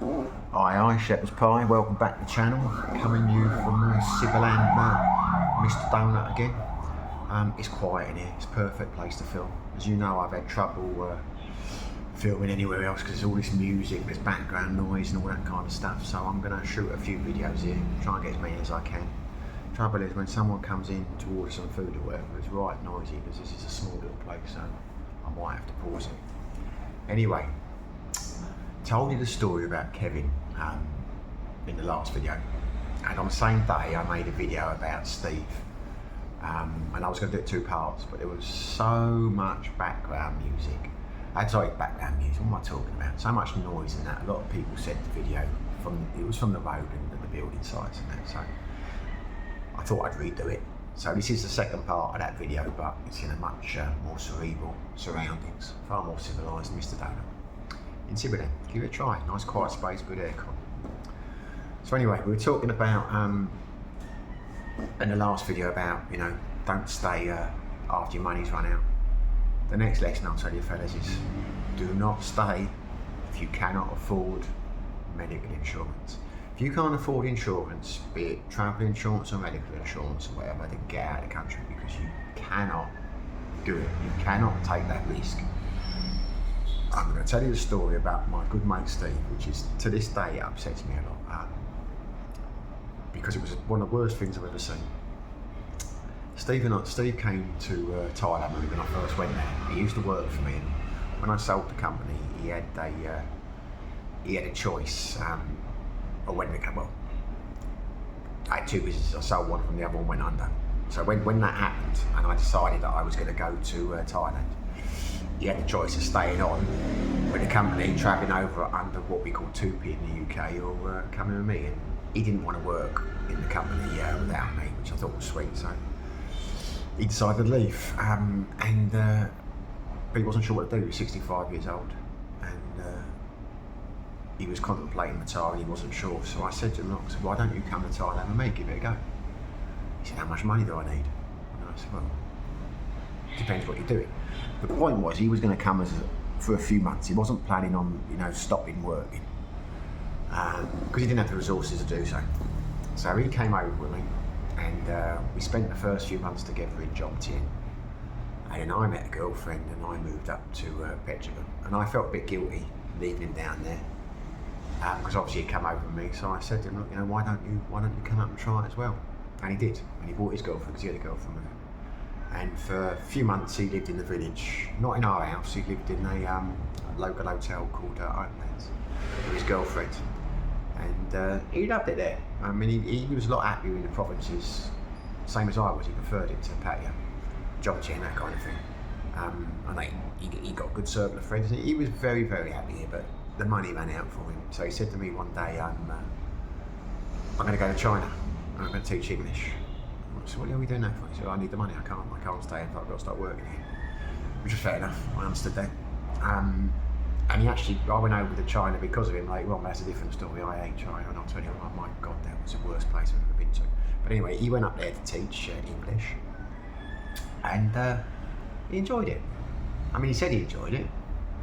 Hi, Shepherd's Pie, welcome back to the channel. Coming to you from Sibyland, Mr. Donut again. It's quiet in here, it's a perfect place to film. As you know, I've had trouble filming anywhere else because there's all this music, there's background noise and all that kind of stuff. So I'm going to shoot a few videos here, try and get as many as I can. Trouble is when someone comes in to order some food or whatever, it's right noisy because this is a small little place, so I might have to pause it. Anyway, told you the story about Kevin in the last video, and on the same day I made a video about Steve, and I was going to do it two parts, but there was so much background music. Background music, what am I talking about? So much noise in that. A lot of people said the video it was from the road and the building sites and that, so I thought I'd redo it. So this is the second part of that video, but it's in a much more cerebral surroundings, far more civilised Mr. Donut. In Sibyland, give it a try. Nice quiet space, good aircon. So anyway, we were talking about in the last video about, you know, don't stay after your money's run out. The next lesson I'll tell you fellas is do not stay if you cannot afford medical insurance. If you can't afford insurance, be it travel insurance or medical insurance or whatever, then get out of the country, because you cannot do it. You cannot take that risk. I'm going to tell you the story about my good mate Steve, which is, to this day, it upsets me a lot, because it was one of the worst things I've ever seen. Steve came to Thailand when I first went there. He used to work for me, and when I sold the company, he had a choice. I had two businesses. I sold one from the other one went under. So when that happened, and I decided that I was going to go to Thailand, he had the choice of staying on with the company, travelling over under what we call 2P in the UK, or coming with me. And he didn't want to work in the company without me, which I thought was sweet. So he decided to leave, but he wasn't sure what to do. He was 65 years old, and he was contemplating retiring. He wasn't sure. So I said to him, look, why don't you come to Thailand with me, give it a go? He said, how much money do I need? And I said, well, it depends what you're doing. The point was, he was going to come for a few months. He wasn't planning on, you know, stopping working, because he didn't have the resources to do so. So he came over with me, and we spent the first few months together in Jomtien. And then I met a girlfriend, and I moved up to Petrovan. And I felt a bit guilty leaving him down there, because obviously he'd come over with me. So I said to him, look, you know, why don't you come up and try it as well? And he did. And he brought his girlfriend, because he had a girlfriend with him. And for a few months he lived in the village, not in our house. He lived in a local hotel called Oaklands with his girlfriend. And he loved it there. I mean, he was a lot happier in the provinces, same as I was. He preferred it to Pattaya, Jomtien, that kind of thing. And he got a good circle of friends. He was very, very happy here, but the money ran out for him. So he said to me one day, I'm going to go to China, and I'm going to teach English. I said, what are we doing that for? He said, I need the money, I can't stay if I've got to start working here. Which was fair enough, I understood that. And I went over to China because of him later on. That's a different story. I hate China, and I'll tell you, oh my God, that was the worst place I've ever been to. But anyway, he went up there to teach English, and he enjoyed it. I mean, he said he enjoyed it.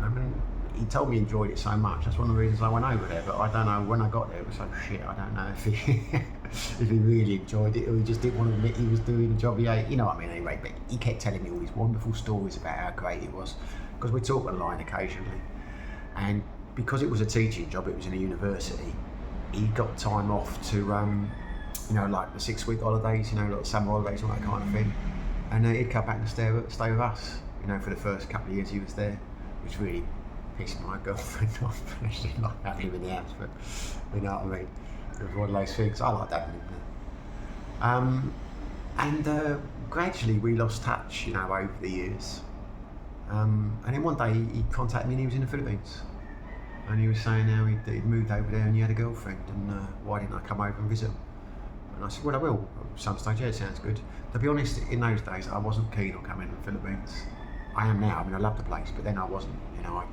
I mean, he told me he enjoyed it so much. That's one of the reasons I went over there. But I don't know, when I got there, it was so shit. I don't know if he if he really enjoyed it, or he just didn't want to admit he was doing the job he ate. You know what I mean? Anyway, but he kept telling me all these wonderful stories about how great it was, because we talk online occasionally. And because it was a teaching job, it was in a university, he got time off to, you know, like the 6-week holidays, you know, like summer holidays, all that kind of thing. And he'd come back and stay with us, you know, for the first couple of years he was there, which really pissed my girlfriend off. She didn't like having him in the house, but you know what I mean? It was one of those things. I liked having him there. And gradually we lost touch, you know, over the years. And then one day he contacted me, and he was in the Philippines. And he was saying how he'd moved over there and he had a girlfriend, and why didn't I come over and visit him? And I said, well, I will at some stage. Yeah, it sounds good. To be honest, in those days I wasn't keen on coming to the Philippines. I am now. I mean, I love the place, but then I wasn't. You know,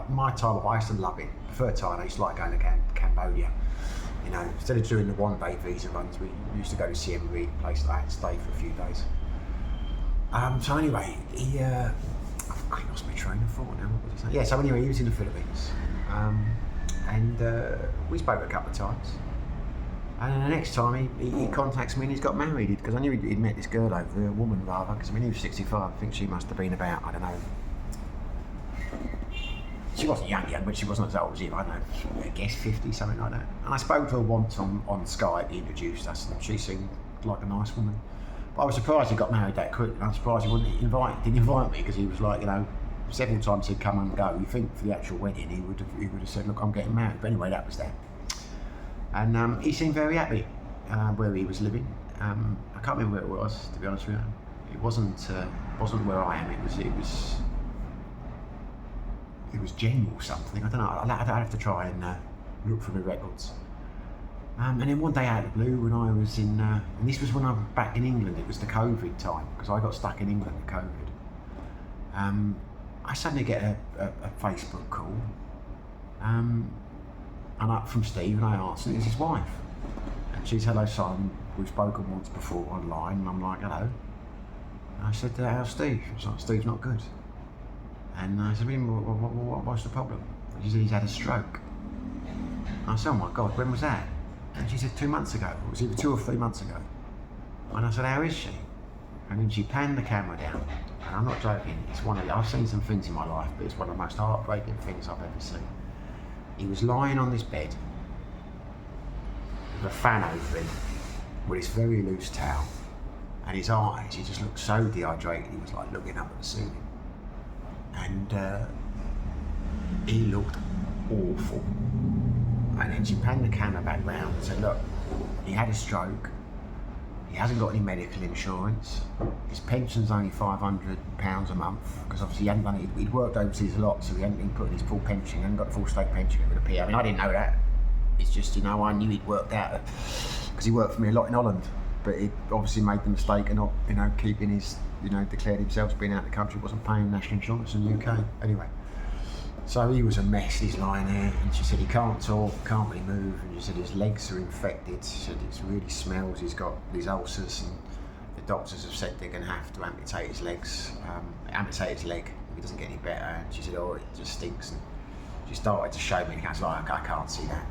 my time off, I used to love it. Prefer Thailand. I used to like going to Cambodia. You know, instead of doing the one-day visa runs, we used to go to Siem Reap, a place that I had to stay for a few days. So anyway, I've lost my train of thought now. What was I saying? Yeah, so anyway, he was in the Philippines. and we spoke a couple of times. And then the next time he contacts me and he's got married, because I knew he'd met this girl over, a woman rather, because I mean he was 65, I think she must have been about, I don't know, she wasn't young, but she wasn't as old as him, I don't know, I guess 50, something like that. And I spoke to her once on Skype, he introduced us, and she seemed like a nice woman. But I was surprised he got married that quick, and I'm surprised he didn't invite me, because he was like, you know, several times he'd come and go. You think for the actual wedding he would have said, look, I'm getting married. But anyway, that was that. And he seemed very happy where he was living. I can't remember where it was, to be honest with you. It wasn't where I am. It was general something. I don't know. I'd have to try and look for the records. And then one day out of the blue, when I was in, and this was when I was back in England. It was the COVID time, because I got stuck in England with COVID. I suddenly get a Facebook call. And up from Steve, and I answered, it's his wife. And she's, hello Simon, we've spoken once before online, and I'm like, hello. And I said, how's Steve? She's like, Steve's not good. And I said, what's the problem? And she said, he's had a stroke. And I said, oh my God, when was that? And she said, 2 months ago. It was either 2 or 3 months ago. And I said, how is she? And then she panned the camera down. And I'm not joking, I've seen some things in my life, but it's one of the most heartbreaking things I've ever seen. He was lying on this bed with a fan open with this very loose towel, and his eyes, he just looked so dehydrated, he was like looking up at the ceiling. And he looked awful. And then she panned the camera back round and said, look, he had a stroke, he hasn't got any medical insurance, his pension's only £500 a month, because obviously he'd worked overseas a lot, so he hadn't been putting his full pension, he hadn't got the full state pension with a PA. I mean, I didn't know that. It's just, you know, I knew he'd worked out, because he worked for me a lot in Holland, but he obviously made the mistake of not, you know, keeping his, you know, declared himself as being out of the country, wasn't paying national insurance in the UK. Anyway, so he was a mess, he's lying there, and she said he can't talk, can't really move, and she said his legs are infected, she said it really smells, he's got these ulcers, and the doctors have said they're going to have to amputate his legs, amputate his leg if he doesn't get any better. And she said, oh, it just stinks. And she started to show me, and I was like, I can't see that.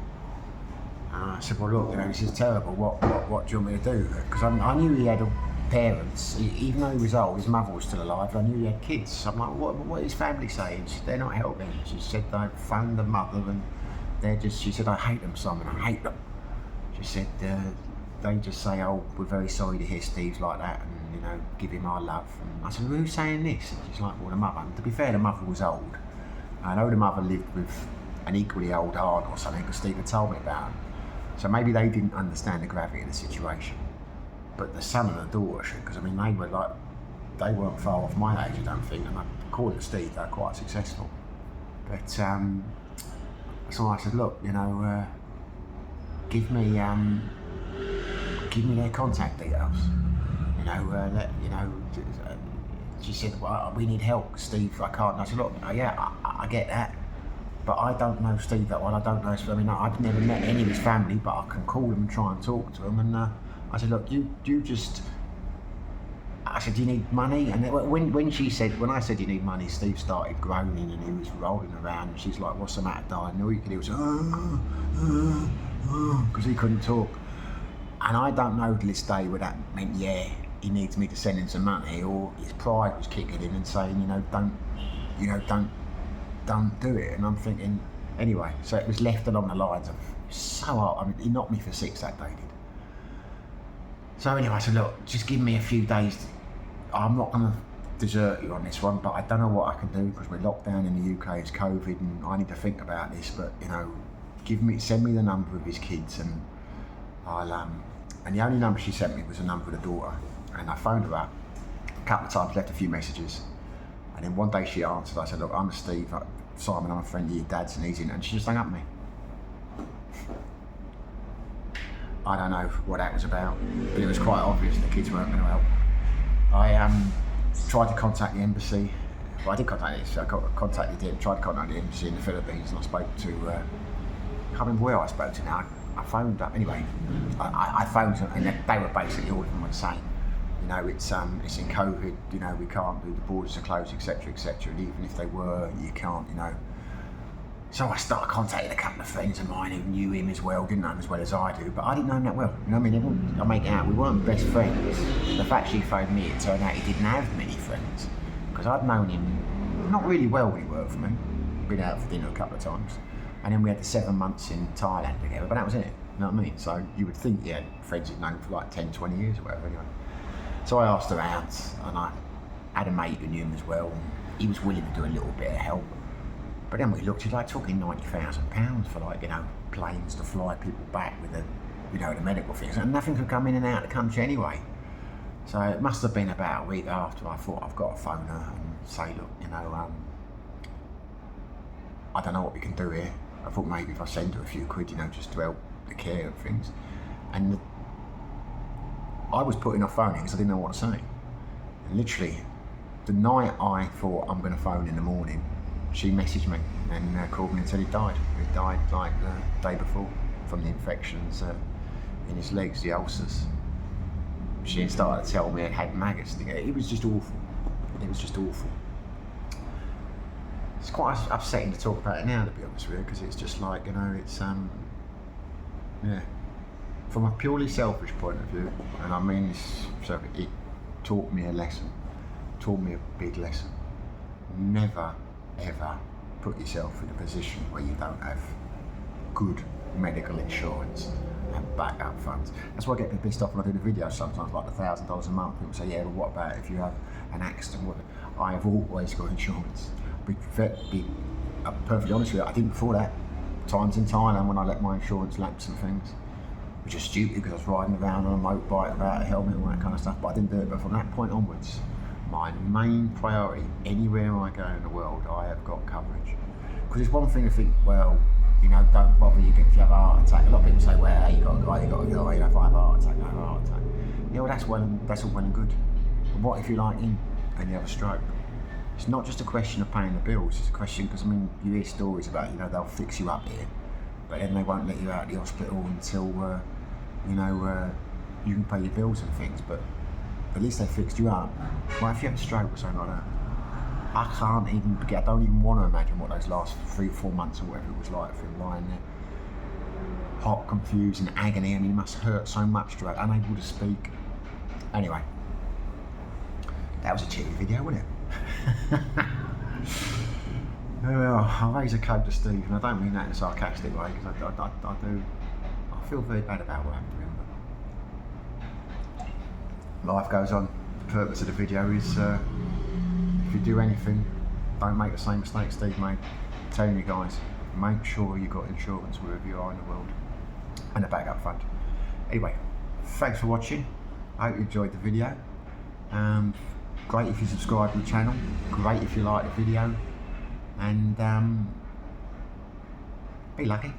And I said, well look, you know, this is terrible, what do you want me to do? Because I knew he had parents, even though he was old, his mother was still alive, I knew he had kids. So I'm like, what is his family saying? She said, they're not helping. She said, they phoned the mother, and she said, I hate them, Simon, I hate them. She said, they just say, oh, we're very sorry to hear Steve's like that, and, you know, give him our love. And I said, well, who's saying this? And she's like, well, the mother. And to be fair, the mother was old. I know the mother lived with an equally old aunt or something, because Steve had told me about it. So maybe they didn't understand the gravity of the situation. But the son and the daughter should, because I mean, they weren't far off my age, I don't think, and according to Steve, they're quite successful. But, so I said, look, you know, give me their contact details. You know, she said, well, we need help, Steve, I can't. And I said, look, yeah, I get that, but I don't know Steve that well, I don't know, I mean, I've never met any of his family, but I can call him and try and talk to him. And I said, look, you just, I said, do you need money? And when I said you need money, Steve started groaning and he was rolling around, and she's like, what's the matter, darling? And all you could hear was, because he couldn't talk. And I don't know to this day whether that meant, yeah, he needs me to send him some money, or his pride was kicking in and saying, don't do it. And I'm thinking, anyway, so it was left along the lines of, so hard. I mean, he knocked me for 6 that day, did. So anyway, I said, look, just give me a few days. I'm not going to desert you on this one, but I don't know what I can do, because we're locked down in the UK, it's COVID, and I need to think about this. But, you know, send me the number of his kids, and I'll, and the only number she sent me was a number of the daughter. And I phoned her up a couple of times, left a few messages. And then one day she answered. I said, look, I'm Steve, Simon, I'm a friend of your dad's, and he's in. And she just hung up on me. I don't know what that was about, but it was quite obvious the kids weren't going to help. I tried to contact the embassy. Well, I did contact it, so I tried to contact the embassy in the Philippines, and I spoke to, I can't remember where I spoke to now. I phoned up, anyway, I phoned them, and they were basically all of them were saying, you know, it's in COVID, you know, we can't do, the borders are closed, etc., etc., and even if they were, you can't, you know, So I started contacting a couple of friends of mine who knew him as well, didn't know him as well as I do, but I didn't know him that well. You know what I mean? Everyone, I make it out, we weren't best friends. The fact she phoned me, it turned out he didn't have many friends. Because I'd known him not really well when he worked for me. Been out for dinner a couple of times. And then we had the 7 months in Thailand together, but that was it. You know what I mean? So you would think he had friends he'd known for like 10, 20 years or whatever anyway. So I asked around, and I had a mate who knew him as well. He was willing to do a little bit of help. But then we looked, he's like talking £90,000 for like, you know, planes to fly people back with the, you know, the medical things. And nothing could come in and out of the country anyway. So it must have been about a week after I thought I've got to phone her and say, look, you know, I don't know what we can do here. I thought maybe if I send her a few quid, you know, just to help the care of things. And I was putting off phoning because I didn't know what to say. And literally, the night I thought I'm going to phone in the morning, she messaged me and called me and said he died. He died like the day before from the infections in his legs, the ulcers. She then started to tell me it had maggots. It was just awful. It was just awful. It's quite upsetting to talk about it now, to be honest with you, because it's just like, you know, it's yeah. From a purely selfish point of view, and I mean this, so it taught me a lesson, taught me a big lesson. Never, ever put yourself in a position where you don't have good medical insurance and backup funds. That's why I get pissed off when I do the videos sometimes, like $1,000 a month. People say, yeah, but what about if you have an accident? I have always got insurance. Be perfectly honest with you, I didn't before that. Times in Thailand when I let my insurance lapse and things, which is stupid because I was riding around on a motorbike without a helmet and all that kind of stuff, but I didn't do it. But from that point onwards, my main priority, anywhere I go in the world, I have got coverage. Because it's one thing to think, well, you know, don't bother you if you have a heart attack. A lot of people say, well, you got to go, you know, if I have a heart attack, I have a heart attack. Yeah, well, that's all well and good. But what if you're like him and you have a stroke? It's not just a question of paying the bills, it's a question, because I mean, you hear stories about, you know, they'll fix you up here, but then they won't let you out of the hospital until, you know, you can pay your bills and things, but at least they fixed you up. Well, if you have a stroke or something like that, I don't even want to imagine what those last 3 or 4 months or whatever it was like for him lying there. Hot, confused, in agony, and he must hurt so much, unable to speak. Anyway, that was a cheery video, wasn't it? Well, I'll raise a coat to Steve, and I don't mean that in a sarcastic way, because I feel very bad about what happened to him. But life goes on. The purpose of the video is, if you do anything, don't make the same mistake Steve made. I'm telling you guys, make sure you've got insurance wherever you are in the world, and a backup fund. Anyway, thanks for watching. I hope you enjoyed the video. Great if you subscribe to the channel, great if you like the video, and be lucky.